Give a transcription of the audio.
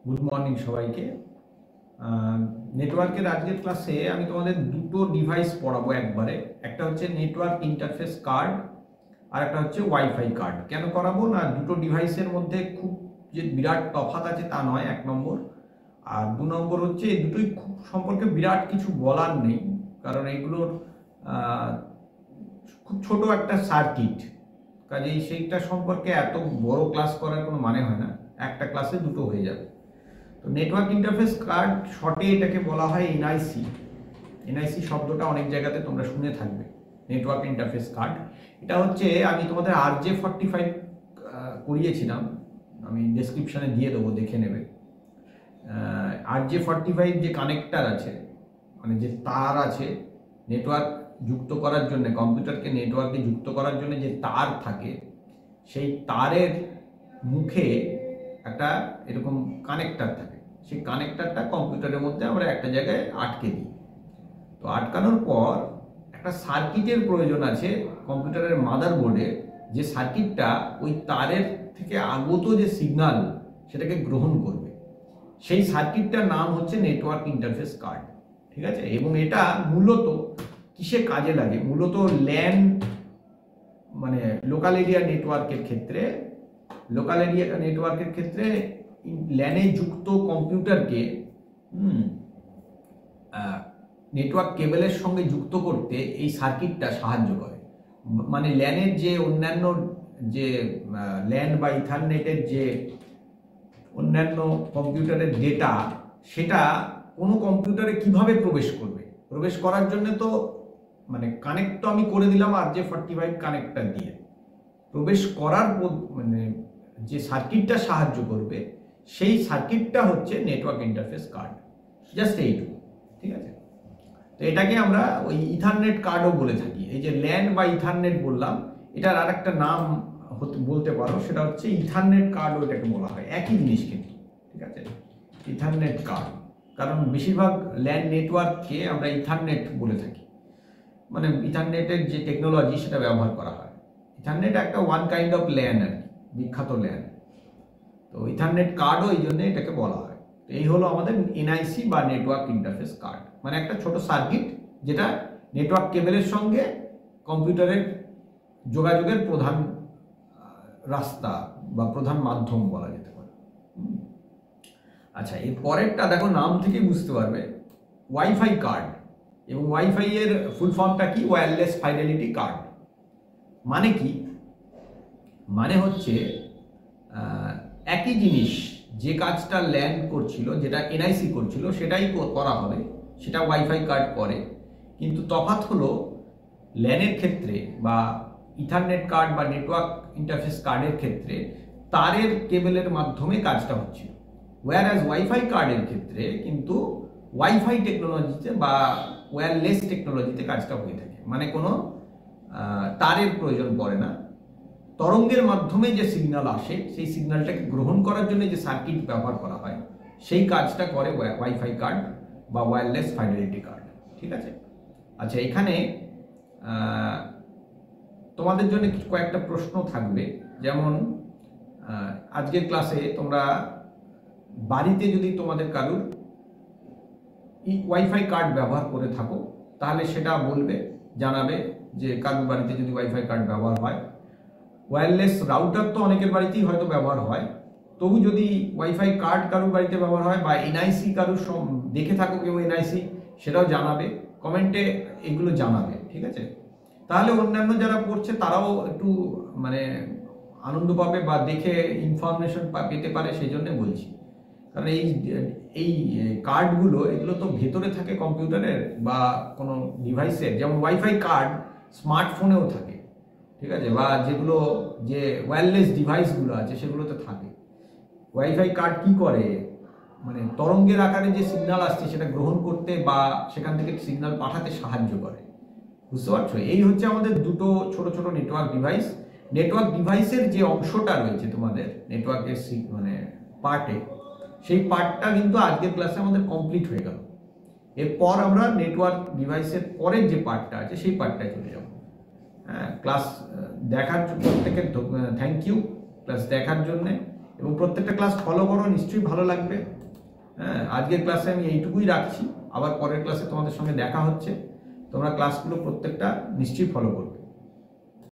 Good morning সবাইকে। নেটওয়ার্কের আজকের ক্লাসে আমি তোমাদের দুটো ডিভাইস পড়াবো একবারে। একটা হচ্ছে নেটওয়ার্ক ইন্টারফেস কার্ড আর একটা হচ্ছে ওয়াইফাই কার্ড। কেন করাবো না, দুটো ডিভাইসের মধ্যে খুব যে বিরাট তফাৎ আছে তা নয়, এক নম্বর। আর দু নম্বর হচ্ছে এই দুটোই খুব সম্পর্কে বিরাট কিছু বলার নেই, কারণ এইগুলোর খুব ছোট একটা সার্কিট, কাজেই সেইটা সম্পর্কে এত বড় ক্লাস করার কোনো মানে হয় না, একটা ক্লাসে দুটো হয়ে যাবে। তো নেটওয়ার্ক ইন্টারফেস কার্ড শর্টে এটাকে বলা হয় এনআইসি। এনআইসি শব্দটা অনেক জায়গাতে তোমরা শুনে থাকবে। নেটওয়ার্ক ইন্টারফেস কার্ড এটা হচ্ছে, আমি তোমাদের RJ45 করিয়েছিলাম, আমি ডেসক্রিপশনে দিয়ে দেবো, দেখে নেবে। RJ45 যে কানেক্টার আছে, মানে যে তার আছে নেটওয়ার্ক যুক্ত করার জন্য, কম্পিউটারকে নেটওয়ার্কে যুক্ত করার জন্য যে তার থাকে, সেই তারের মুখে একটা এরকম কানেক্টার থাকে। সেই কানেক্টারটা কম্পিউটারের মধ্যে আমরা একটা জায়গায় আটকে দিই। তো আটকানোর পর একটা সার্কিটের প্রয়োজন আছে কম্পিউটারের মাদারবোর্ডে, যে সার্কিটটা ওই তারের থেকে আগত যে সিগন্যাল সেটাকে গ্রহণ করবে। সেই সার্কিটটার নাম হচ্ছে নেটওয়ার্ক ইন্টারফেস কার্ড, ঠিক আছে? এবং এটা মূলত কিসে কাজে লাগে? মূলত ল্যান, মানে লোকাল এরিয়া নেটওয়ার্কের ক্ষেত্রে, ল্যানে যুক্ত কম্পিউটারকে নেটওয়ার্ক কেবলের সঙ্গে যুক্ত করতে এই সার্কিটটা সাহায্য করে। মানে ল্যানের যে অন্যান্য যে ল্যান বা ইথারনেটের যে অন্যান্য কম্পিউটারের ডেটা, সেটা কোনো কম্পিউটারে কিভাবে প্রবেশ করবে, প্রবেশ করার জন্য তো মানে কানেক্ট তো আমি করে দিলাম RJ45 কানেক্টার দিয়ে। প্রবেশ করার মানে যে সার্কিটটা সাহায্য করবে, সেই সার্কিটটা হচ্ছে নেটওয়ার্ক ইন্টারফেস কার্ড। জাস্ট এইটুকু, ঠিক আছে? তো এটাকে আমরা ওই ইথারনেট কার্ডও বলে থাকি। এই যে ল্যান বা ইথারনেট বললাম, এটার আর একটা নাম বলতে পারো, সেটা হচ্ছে ইথারনেট কার্ডও এটাকে বলা হয়, একই জিনিস কিন্তু, ঠিক আছে? ইথারনেট কার্ড, কারণ বেশিরভাগ ল্যান নেটওয়ার্ককে আমরা ইথারনেট বলে থাকি, মানে ইথারনেটের যে টেকনোলজি সেটা ব্যবহার করা হয়। ইথারনেট একটা ওয়ান কাইন্ড অফ ল্যান আর কি, বিখ্যাত ল্যান। তো ইথারনেট কার্ডও এই জন্য এটাকে বলা হয়। তো এই হলো আমাদের এনআইসি বা নেটওয়ার্ক ইন্টারফেস কার্ড, মানে একটা ছোট সার্কিট যেটা নেটওয়ার্ক কেবলের সঙ্গে কম্পিউটারের যোগাযোগের প্রধান রাস্তা বা প্রধান মাধ্যম বলা যেতে পারে। আচ্ছা, এর পরেরটা দেখো, নাম থেকে বুঝতে পারবে, ওয়াইফাই কার্ড। এবং ওয়াইফাই এর ফুল ফর্মটা কি? Wireless Fidelity card. মানে কি? মানে হচ্ছে একই জিনিস, যে কাজটা ল্যান করছিল, যেটা এনআইসি করছিল, সেটাই করা হবে, সেটা ওয়াইফাই কার্ড করে। কিন্তু তফাৎ হলো, ল্যানের ক্ষেত্রে বা ইথারনেট কার্ড বা নেটওয়ার্ক ইন্টারফেস কার্ডের ক্ষেত্রে তারের কেবলের মাধ্যমে কাজটা হচ্ছিল, ওয়্যারঅ্যাজ ওয়াইফাই কার্ডের ক্ষেত্রে কিন্তু ওয়াইফাই টেকনোলজিতে বা ওয়্যারলেস টেকনোলজিতে কাজটা হয়ে থাকে। মানে কোনো তারের প্রয়োজন পড়ে না, তরঙ্গের মাধ্যমে যে সিগন্যাল আসে, সেই সিগন্যালটাকে গ্রহণ করার জন্য যে সার্কিট ব্যবহার করা হয়, সেই কাজটা করে ওয়াইফাই কার্ড বা ওয়্যারলেস ফাইডেলিটি কার্ড, ঠিক আছে? আচ্ছা, এখানে তোমাদের জন্য কয়েকটা প্রশ্ন থাকবে। যেমন আজকের ক্লাসে তোমরা বাড়িতে যদি তোমাদের কারুর ওয়াইফাই কার্ড ব্যবহার করে থাকো, তাহলে সেটা বলবে, জানাবে যে কারুর বাড়িতে যদি ওয়াইফাই কার্ড ব্যবহার হয়। ওয়্যারলেস রাউটার তো অনেকের বাড়িতেই হয়তো ব্যবহার হয়, তবু যদি ওয়াইফাই কার্ড কারুর বাড়িতে ব্যবহার হয় বা এনআইসি কারুর দেখে থাকো কেউ এনআইসি, সেটাও জানাবে, কমেন্টে এগুলো জানাবে, ঠিক আছে? তাহলে অন্যান্য যারা পড়ছে তারাও একটু মানে আনন্দ পাবে বা দেখে ইনফরমেশন পেতে পারে, সেই জন্য বলছি। কারণ এই কার্ডগুলো, এগুলো তো ভেতরে থাকে কম্পিউটারের বা কোনো ডিভাইসের, যেমন ওয়াইফাই কার্ড স্মার্টফোনেও থাকে, ঠিক আছে? বা যেগুলো যে ওয়্যারলেস ডিভাইসগুলো আছে সেগুলোতে থাকে। ওয়াইফাই কার্ড কি করে? মানে তরঙ্গের আকারে যে সিগন্যাল আসছে সেটা গ্রহণ করতে বা সেখান থেকে সিগন্যাল পাঠাতে সাহায্য করে। বুঝতে পারছো? এই হচ্ছে আমাদের দুটো ছোট ছোট নেটওয়ার্ক ডিভাইস। নেটওয়ার্ক ডিভাইসের যে অংশটা রয়েছে তোমাদের নেটওয়ার্কের মানে পার্টে, সেই পার্টটা কিন্তু আজকের ক্লাসে আমাদের কমপ্লিট হয়ে গেল। এরপর আমরা নেটওয়ার্ক ডিভাইসের পরের যে পার্টটা আছে সেই পার্টটায় চলে যাব। ক্লাস দেখার থেকে থ্যাংক ইউ। ক্লাস দেখার জন্যে এবং প্রত্যেকটা ক্লাস ফলো করো, নিশ্চয়ই ভালো লাগবে। হ্যাঁ, আজকের ক্লাসে আমি এইটুকুই রাখছি, আবার পরের ক্লাসে তোমাদের সঙ্গে দেখা হচ্ছে। তোমরা ক্লাসগুলো প্রত্যেকটা নিশ্চয়ই ফলো করবে।